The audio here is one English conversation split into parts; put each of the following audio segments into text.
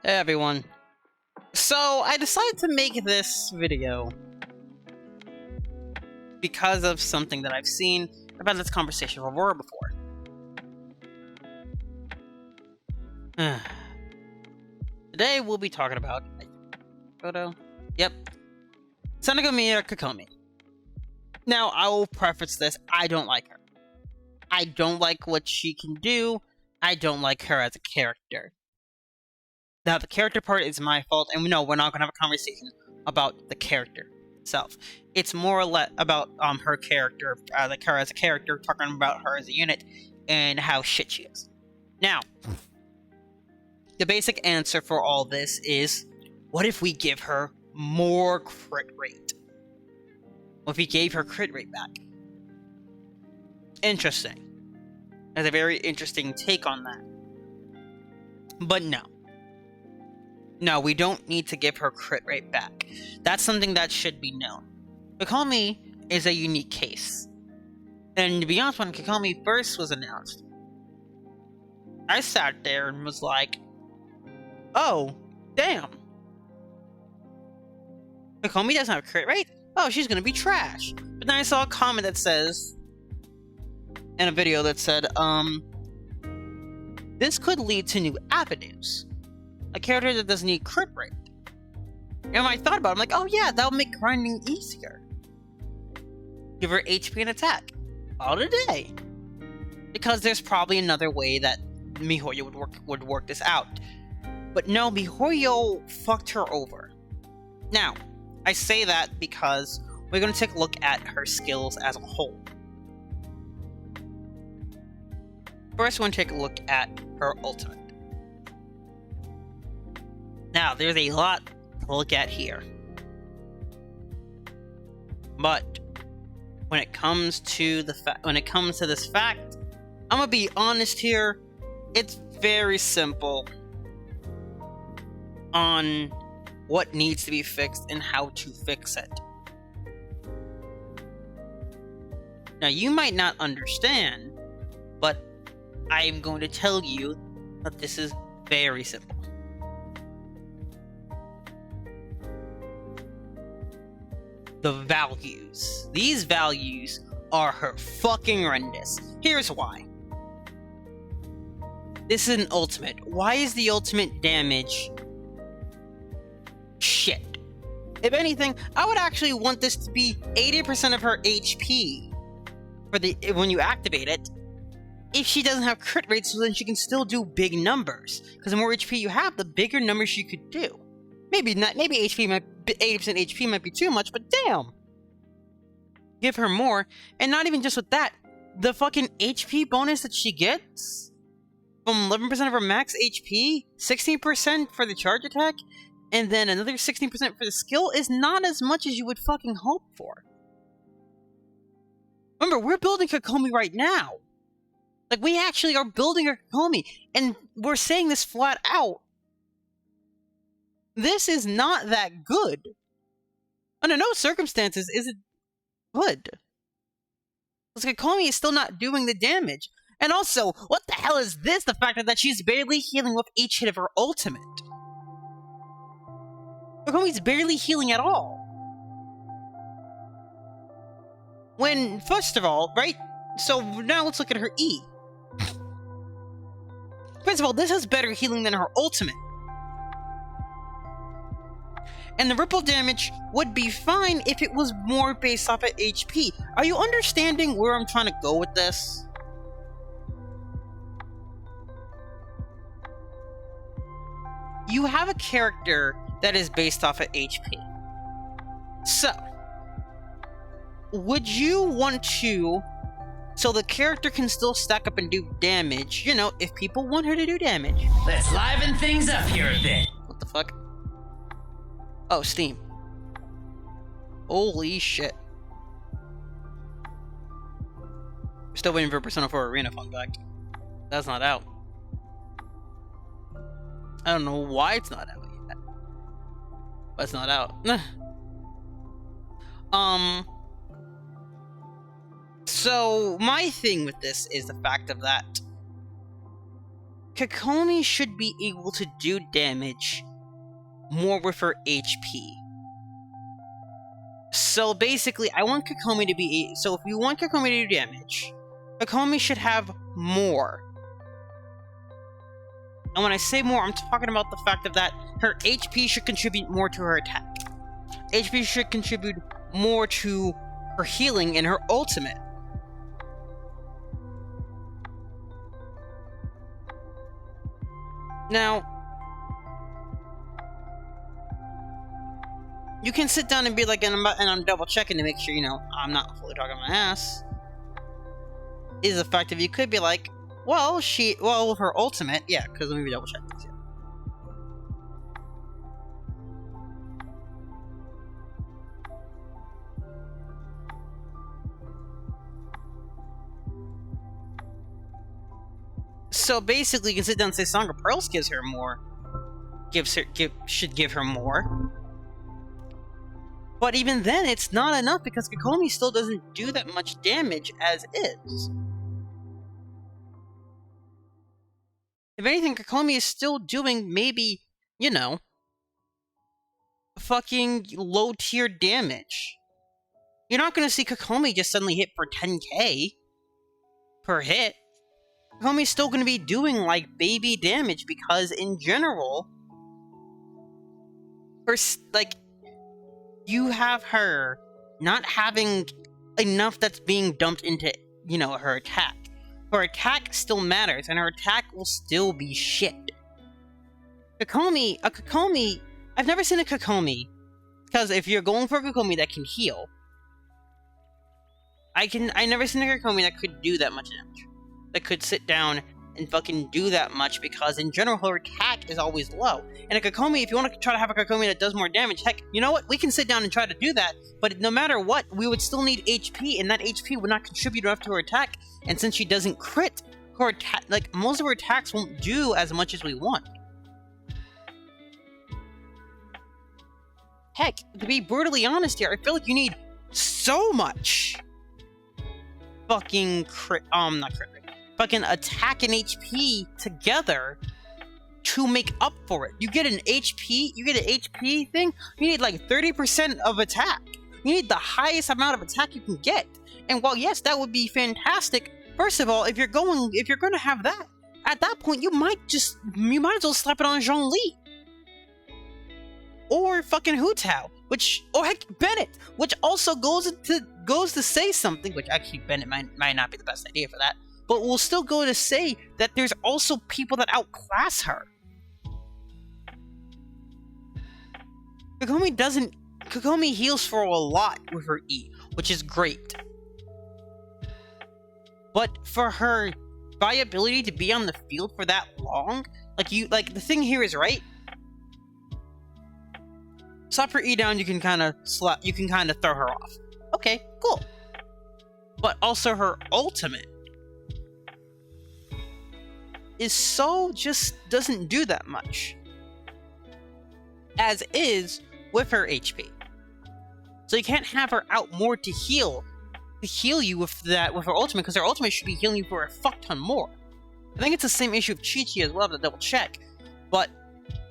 Hey everyone. So I decided to make this video because of something that I've seen. I've had this conversation with Aurora before. Today we'll be talking about photo. Yep. Sangonomiya Kokomi. Now I will preface this, I don't like her. I don't like what she can do. I don't like her as a character. Now, the character part is my fault, and no, we're not going to have a conversation about the character itself. It's more or less about her character, like her as a character, talking about her as a unit, and how shit she is. Now, the basic answer for all this is, what if we give her more crit rate? What if we gave her crit rate back? Interesting. That's a very interesting take on that. But no. No, we don't need to give her crit rate back. That's something that should be known. Kokomi is a unique case. And to be honest, when Kokomi first was announced, I sat there and was like, oh, damn. Kokomi doesn't have a crit rate? Oh, she's gonna be trash. But then I saw a comment that says, in a video that said, this could lead to new avenues. A character that doesn't need crit rate. And when I thought about it, I'm like, oh yeah, that'll make grinding easier. Give her HP and attack. All today. Because there's probably another way that mihoyo would work this out. But no, mihoyo fucked her over. Now, I say that because we're going to take a look at her skills as a whole. First, we're going to take a look at her ultimate. Now, there's a lot to look at here. But when it comes to this fact, I'm gonna be honest here. It's very simple on what needs to be fixed and how to fix it. Now, you might not understand, but I am going to tell you that this is very simple. The values. These values are her fucking horrendous. Here's why. This is an ultimate. Why is the ultimate damage shit? If anything, I would actually want this to be 80% of her HP when you activate it. If she doesn't have crit rates, so then she can still do big numbers. Because the more HP you have, the bigger numbers she could do. Maybe not. Maybe 80% HP might be too much, but damn. Give her more, and not even just with that. The fucking HP bonus that she gets from 11% of her max HP, 16% for the charge attack, and then another 16% for the skill is not as much as you would fucking hope for. Remember, we're building Kokomi right now. Like, we actually are building a Kokomi, and we're saying this flat out. This is not that good. Under no circumstances is it good. Because Kokomi is still not doing the damage. And also, what the hell is this? The fact that she's barely healing with each hit of her ultimate. Kokomi's barely healing at all. When, first of all, right? So now let's look at her E. First of all, this has better healing than her ultimate. And the ripple damage would be fine if it was more based off of HP. Are you understanding where I'm trying to go with this? You have a character that is based off of HP. So, would you want to, so the character can still stack up and do damage, you know, if people want her to do damage? Let's liven things up here a bit. What the fuck? Oh, Steam. Holy shit. Still waiting for Persona 4 Arena, fun fact. That's not out. I don't know why it's not out yet. But it's not out. So, my thing with this is the fact of that Kokomi should be able to do damage more with her HP. So basically, I want Kokomi to be... So if you want Kokomi to do damage, Kokomi should have more. And when I say more, I'm talking about the fact of that her HP should contribute more to her attack. HP should contribute more to her healing and her ultimate. Now, you can sit down and be like, and I'm double checking to make sure, you know, I'm not fully talking my ass. Is effective. You could be like, well, with her ultimate, yeah, because let me double check this. So basically, you can sit down and say Song of Pearls gives her more. Should give her more. But even then, it's not enough because Kokomi still doesn't do that much damage as is. If anything, Kokomi is still doing maybe, you know, fucking low tier damage. You're not gonna see Kokomi just suddenly hit for 10k per hit. Kokomi's still gonna be doing like baby damage because in general, you have her not having enough that's being dumped into, you know, her attack. Her attack still matters, and her attack will still be shit. Kokomi, I've never seen a Kokomi, because if you're going for a Kokomi that can heal, I never seen a Kokomi that could do that much damage. That could sit down and fucking do that much, because in general her attack is always low. And a Kokomi, if you want to try to have a Kokomi that does more damage, heck, you know what? We can sit down and try to do that, but no matter what, we would still need HP, and that HP would not contribute enough to her attack. And since she doesn't crit, her attack, like, most of her attacks won't do as much as we want. Heck, to be brutally honest here, I feel like you need so much fucking fucking attack and HP together to make up for it. You get an HP thing, you need like 30% of attack. You need the highest amount of attack you can get. And while yes, that would be fantastic, first of all, if you're gonna have that, at that point you might as well slap it on Zhongli. Or fucking Hu Tao, or heck, Bennett, which also goes to say something, which actually Bennett might not be the best idea for that, but we'll still go to say that there's also people that outclass her. Kokomi heals for a lot with her E, which is great. But for her viability to be on the field for that long, the thing here is, right? Slap her E down, you can kind of throw her off. Okay, cool. But also her ultimate just doesn't do that much. As is with her HP. So you can't have her out more to heal you with her ultimate, because her ultimate should be healing you for a fuck ton more. I think it's the same issue of Chi-Chi as well, I have to double check. But,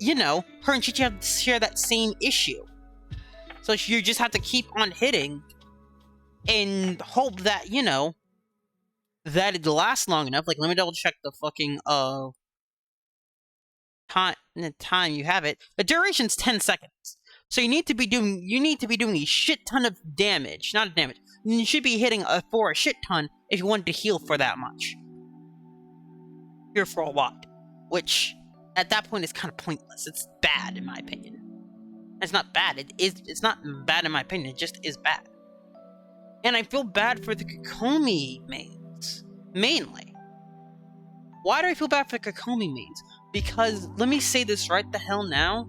you know, her and Chi-Chi have to share that same issue. So you just have to keep on hitting and hope that, you know, that it lasts long enough. Like, let me double check the fucking time you have it. The duration's 10 seconds. So you need to be doing a shit ton of damage. Not damage. You should be hitting for a shit ton if you want to heal for that much. Here for a lot. Which, at that point, is kind of pointless. It's bad, in my opinion. It's not bad. It's not bad, in my opinion. It just is bad. And I feel bad for the Kokomi mains. Mainly. Why do I feel bad for the Kokomi mains? Because, let me say this right the hell now.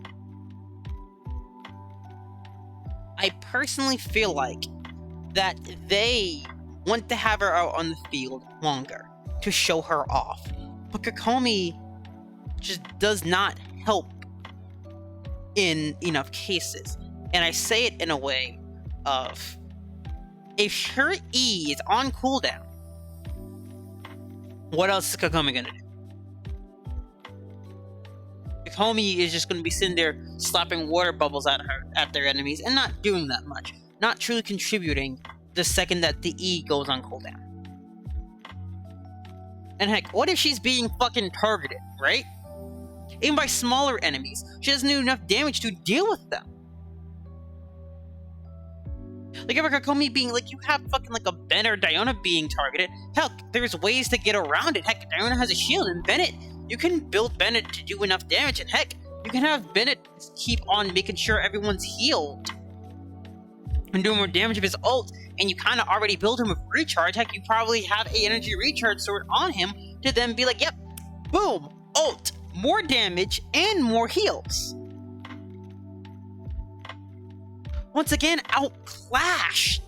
I personally feel like that they want to have her out on the field longer to show her off. But Kokomi just does not help in enough cases. And I say it in a way of, if her E is on cooldown, what else is Kokomi gonna do? Kokomi is just going to be sitting there slapping water bubbles at their enemies and not doing that much, not truly contributing the second that the E goes on cooldown. And heck, what if she's being fucking targeted, right? Even by smaller enemies, she doesn't do enough damage to deal with them. Like if a Kokomi being like, you have fucking like a Bennett or Diona being targeted, hell, there's ways to get around it. Heck, Diona has a shield, and Bennett, you can build Bennett to do enough damage, and heck, you can have Bennett keep on making sure everyone's healed and doing more damage with his ult, and you kind of already build him with recharge. Heck, you probably have a energy recharge sword on him to then be like, yep, boom, ult, more damage and more heals. Once again, outclassed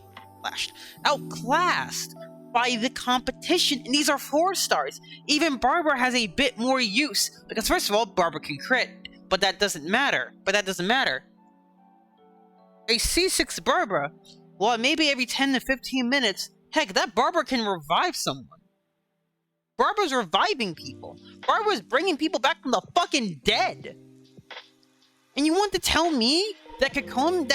by the competition, and these are 4 stars. Even Barbara has a bit more use, because first of all, Barbara can crit, but that doesn't matter. A C6 Barbara, well, maybe every 10 to 15 minutes, heck, that Barbara can revive someone. Barbara's reviving people. Barbara's bringing people back from the fucking dead. And you want to tell me that Kokomi's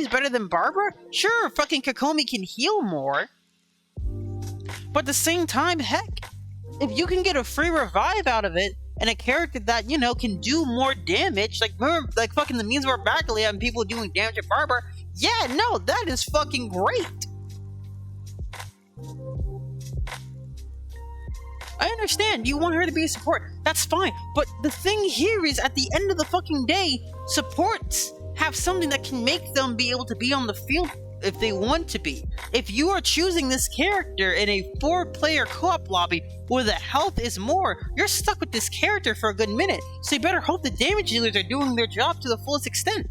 better than Barbara? Sure, fucking Kokomi can heal more. But at the same time, heck, if you can get a free revive out of it, and a character that, you know, can do more damage, like remember, like fucking the memes were back and people doing damage at Barbara, yeah, no, that is fucking great. I understand, you want her to be a support, that's fine, but the thing here is, at the end of the fucking day, supports have something that can make them be able to be on the field if they want to be. If you are choosing this character in a 4-player co-op lobby where the health is more, you're stuck with this character for a good minute, so you better hope the damage dealers are doing their job to the fullest extent.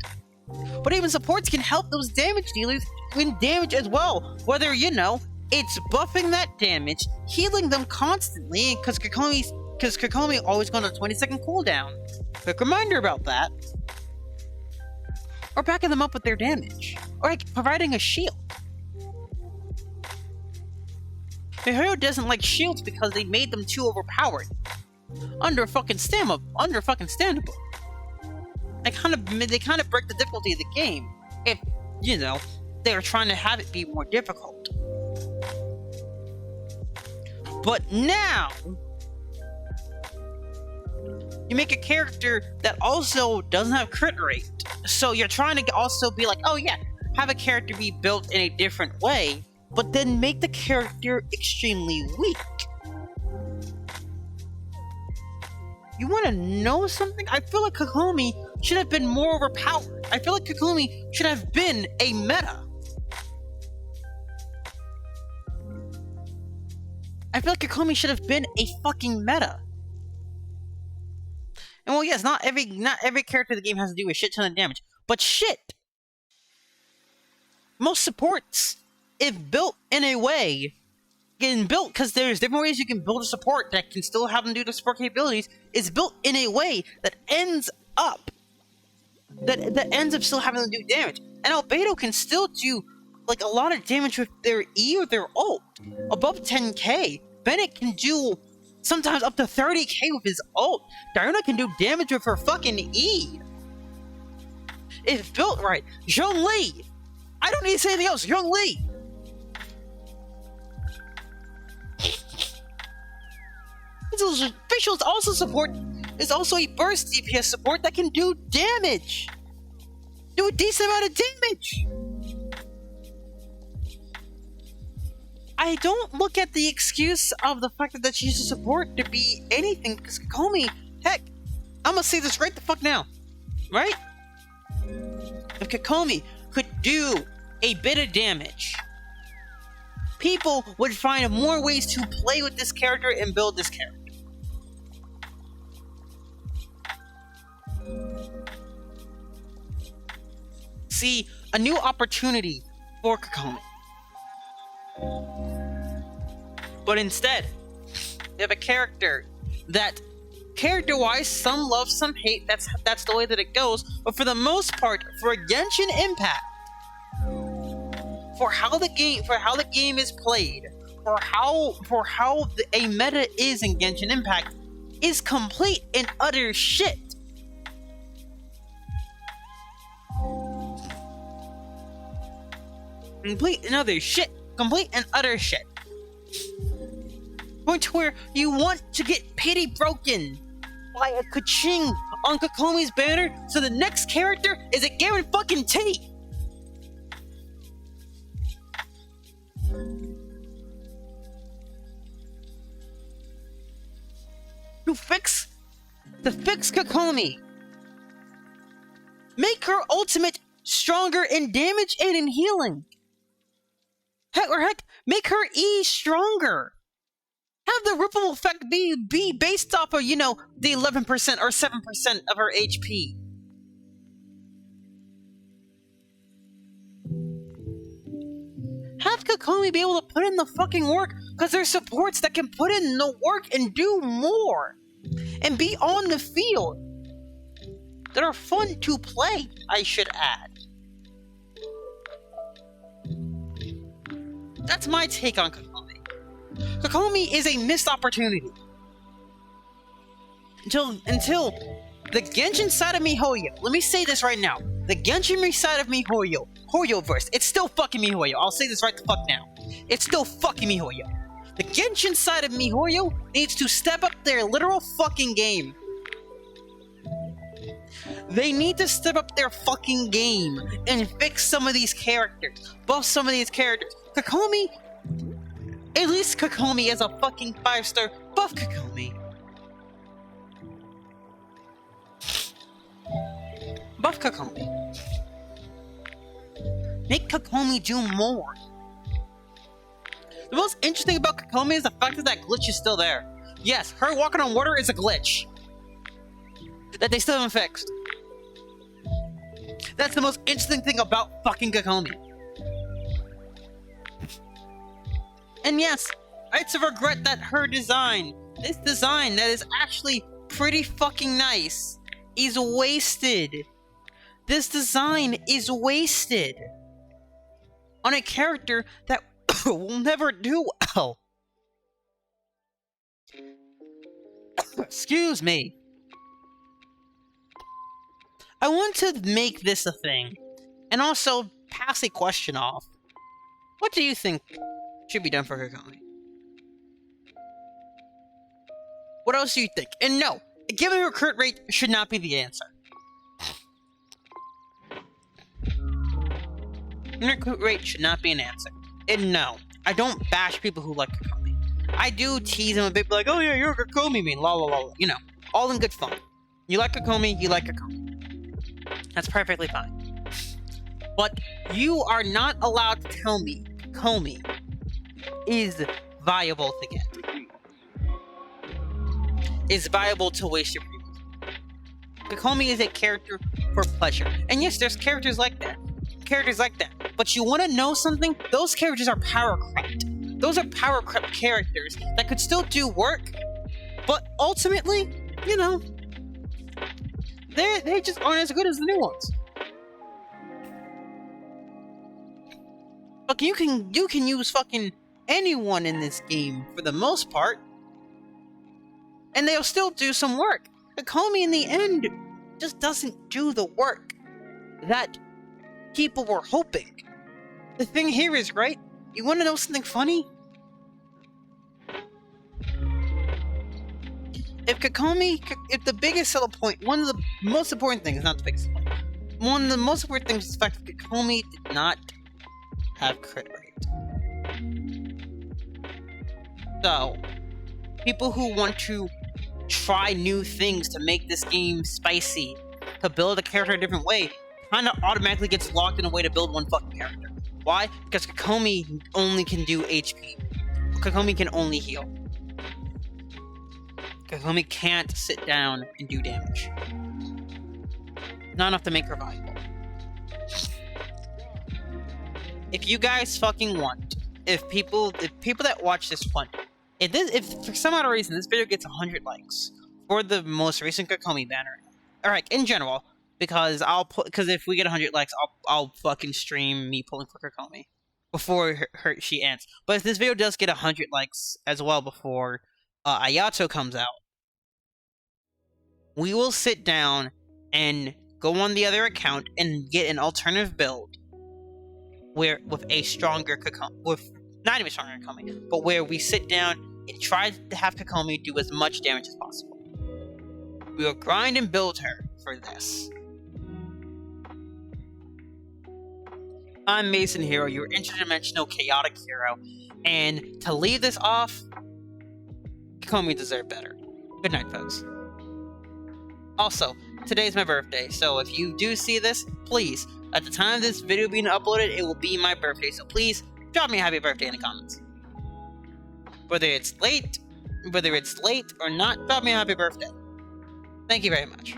But even supports can help those damage dealers win damage as well, whether, you know, it's buffing that damage, healing them constantly, because Kokomi always going on a 20-second cooldown. Quick reminder about that. Or backing them up with their damage. Or like providing a shield. mihoyo doesn't like shields because they made them too overpowered. Understandable. They kind of break the difficulty of the game if, you know, they're trying to have it be more difficult. But now, you make a character that also doesn't have crit rate. So you're trying to also be like, oh yeah, have a character be built in a different way, but then make the character extremely weak. You want to know something? I feel like Kokomi should have been more overpowered. I feel like Kokomi should have been a meta. I feel like Kokomi should have been a fucking meta. And well, yes, not every character in the game has to do a shit ton of damage, but shit. Most supports, if built in a way, getting built because there's different ways you can build a support that can still have them do the support capabilities, is built in a way that ends up still having them do damage. And Albedo can still do like a lot of damage with their E or their ult. Above 10k, Bennett can do sometimes up to 30k with his ult. Diona can do damage with her fucking E. If built right. Zhongli! I don't need to say anything else. Zhongli! Officials also support is also a burst DPS support that can do damage. Do a decent amount of damage. I don't look at the excuse of the fact that she's a support to be anything, because Kokomi, heck, I'm gonna say this right the fuck now, right? If Kokomi could do a bit of damage, people would find more ways to play with this character and build this character. See, a new opportunity for Kokomi. But instead, they have a character that, character-wise, some love, some hate. That's the way that it goes. But for the most part, for Genshinimpact, for how the game is played, for how a meta is in Genshinimpact, is complete and utter shit. Complete and utter shit. Complete and utter shit. Point to where you want to get pity broken by a ka-ching on Kokomi's banner, so the next character is a guarantee. To fix Kokomi, make her ultimate stronger in damage and in healing. Heck, make her E stronger. Have the ripple effect be based off of, you know, the 11% or 7% of her HP. Have Kokomi be able to put in the fucking work, because there's supports that can put in the work and do more. And be on the field. That are fun to play, I should add. That's my take on Kokomi. Kokomi is a missed opportunity. Until the Genshin side of mihoyo. Let me say this right now. The Genshin side of mihoyo. Hoyoverse. It's still fucking mihoyo. I'll say this right the fuck now. It's still fucking mihoyo. The Genshin side of mihoyo needs to step up their literal fucking game. They need to step up their fucking game and fix some of these characters. Buff some of these characters. Kokomi, at least Kokomi is a fucking 5-star. Buff Kokomi. Buff Kokomi. Make Kokomi do more. The most interesting about Kokomi is the fact that glitch is still there. Yes, her walking on water is a glitch that they still haven't fixed. That's the most interesting thing about fucking Kokomi. And yes, it's a regret that her design, this design that is actually pretty fucking nice, is wasted. This design is wasted on a character that will never do well. Excuse me. I want to make this a thing, and also pass a question off. What do you think should be done for Kokomi? What else do you think? And no, giving her crit rate should not be the answer. Her crit rate should not be an answer. And no, I don't bash people who like Kokomi. I do tease them a bit, like, oh yeah, you're a Kokomi main, la la la, you know, all in good fun. You like Kokomi, you like Kokomi. That's perfectly fine. But you are not allowed to tell me Kokomi is viable to get. Is viable to waste your premium. Kokomi is a character for pleasure. And yes, there's characters like that. But you want to know something? Those characters are power crept. Those are power crept characters that could still do work, but ultimately, you know, they just aren't as good as the new ones. Look, you can use fucking anyone in this game for the most part, and they'll still do some work. Kokomi in the end just doesn't do the work that people were hoping. The thing here is, right? You want to know something funny? If the biggest selling point, one of the most important things, not the biggest point, one of the most important things is the fact that Kokomi did not have crit rate. So, people who want to try new things to make this game spicy, to build a character a different way, kind of automatically gets locked in a way to build one fucking character. Why? Because Kokomi only can do HP. Kokomi can only heal. Kokomi can't sit down and do damage. Not enough to make her viable. If you guys fucking want, if people that watch this want, if for some odd reason this video gets 100 likes for the most recent Kokomi banner, alright, in general, because if we get 100 likes, I'll fucking stream me pulling for Kokomi before she ends. But if this video does get 100 likes as well before Ayato comes out, we will sit down and go on the other account and get an alternative build where with a stronger Kokomi, with not even stronger Kokomi, but where we sit down and try to have Kokomi do as much damage as possible. We will grind and build her for this. I'm Mason Hero, your interdimensional chaotic hero, and to leave this off, Kokomi deserve better. Good night, folks. Also, today's my birthday, so if you do see this, please, at the time of this video being uploaded, it will be my birthday, so please drop me a happy birthday in the comments. Whether it's late or not, drop me a happy birthday. Thank you very much.